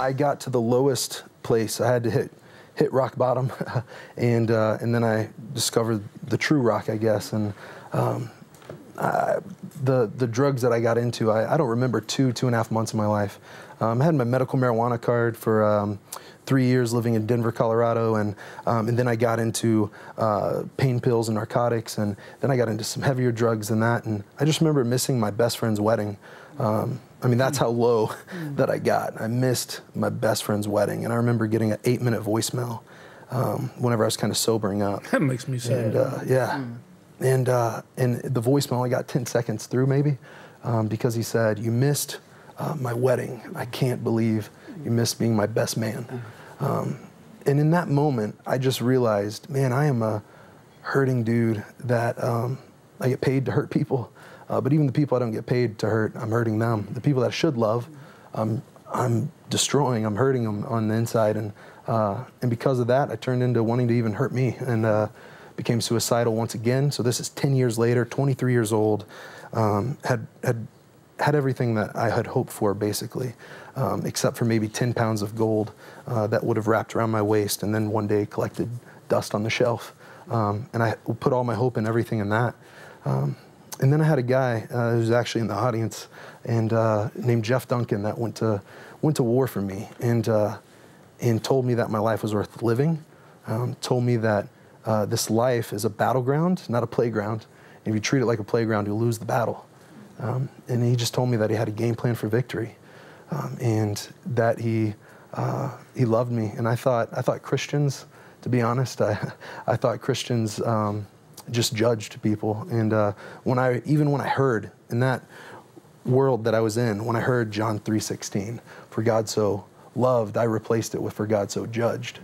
I got to the lowest place. I had to hit rock bottom, and then I discovered the true rock, I guess. And the drugs that I got into, I don't remember 2.5 months of my life. I had my medical marijuana card for 3 years living in Denver, Colorado, and then I got into pain pills and narcotics, and then I got into some heavier drugs than that. And I just remember missing my best friend's wedding. I mean, that's how low that I got. I missed my best friend's wedding, and I remember getting an 8-minute voicemail whenever I was kind of sobering up. That makes me sad. And yeah. And the voicemail, I got 10 seconds through maybe, because he said, "You missed my wedding. I can't believe you missed being my best man." And in that moment, I just realized, man, I am a hurting dude that I get paid to hurt people. But even the people I don't get paid to hurt, I'm hurting them. The people that I should love, I'm destroying, I'm hurting them on the inside. And because of that, I turned into wanting to even hurt me, and became suicidal once again. So this is 10 years later, 23 years old, had everything that I had hoped for, basically, except for maybe 10 pounds of gold that would have wrapped around my waist, and then one day collected dust on the shelf. And I put all my hope and everything in that. And then I had a guy who was actually in the audience, and named Jeff Duncan, that went to war for me, and told me that my life was worth living. Told me that this life is a battleground, not a playground. And if you treat it like a playground, you'll lose the battle. And he just told me that he had a game plan for victory, and that he loved me. And I thought Christians, to be honest, I thought Christians just judged people. And when I heard in that world that I was in, when I heard John 3:16, "For God so loved," I replaced it with "For God so judged."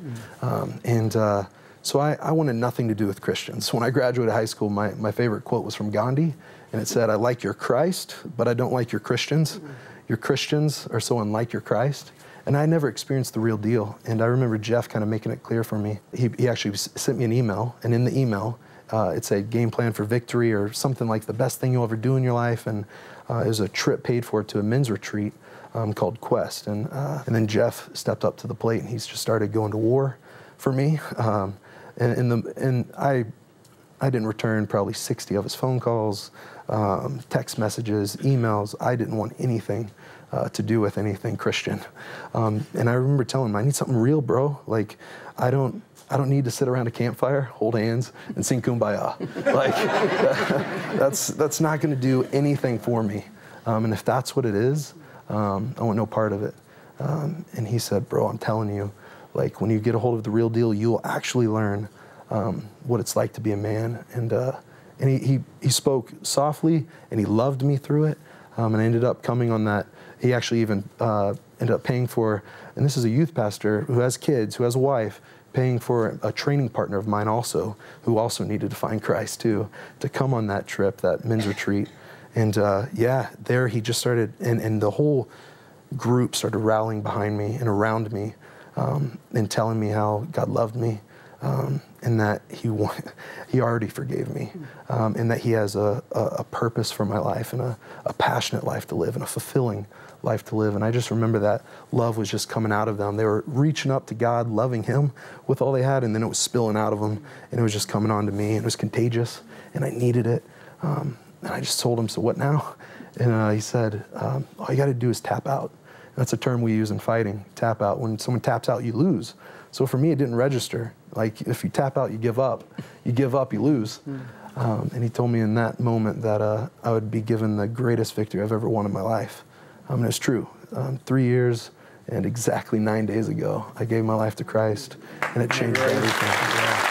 So I wanted nothing to do with Christians. When I graduated high school, my favorite quote was from Gandhi, and it said, "I like your Christ, but I don't like your Christians. Your Christians are so unlike your Christ." And I never experienced the real deal. And I remember Jeff kind of making it clear for me. He actually sent me an email, and in the email, it said game plan for victory, or something like the best thing you'll ever do in your life. And it was a trip paid for to a men's retreat called Quest. And then Jeff stepped up to the plate, and he's just started going to war for me. And I didn't return probably 60 of his phone calls, text messages, emails. I didn't want anything to do with anything Christian. And I remember telling him, "I need something real, bro. Like, I don't need to sit around a campfire, hold hands, and sing Kumbaya. Like, that's not going to do anything for me. And if that's what it is, I want no part of it." And he said, "Bro, I'm telling you, like, when you get a hold of the real deal, you'll actually learn what it's like to be a man." And he spoke softly, and he loved me through it. And I ended up coming on that. He actually even ended up paying for, and this is a youth pastor who has kids, who has a wife, paying for a training partner of mine also, who also needed to find Christ too, to come on that trip, that men's retreat. And yeah, there he just started, and the whole group started rallying behind me and around me, and telling me how God loved me, and that he already forgave me, and that he has a purpose for my life, and a passionate life to live, and a fulfilling life to live. And I just remember that love was just coming out of them. They were reaching up to God, loving him with all they had, and then it was spilling out of them, and it was just coming on to me, and it was contagious, and I needed it. And I just told him, "So what now?" And he said, "All you got to do is tap out." That's a term we use in fighting, tap out. When someone taps out, you lose. So for me, it didn't register. Like, if you tap out, you give up. You give up, you lose. And he told me in that moment that I would be given the greatest victory I've ever won in my life. And it's true. 3 years and exactly 9 days ago, I gave my life to Christ, and it changed everything. Yeah.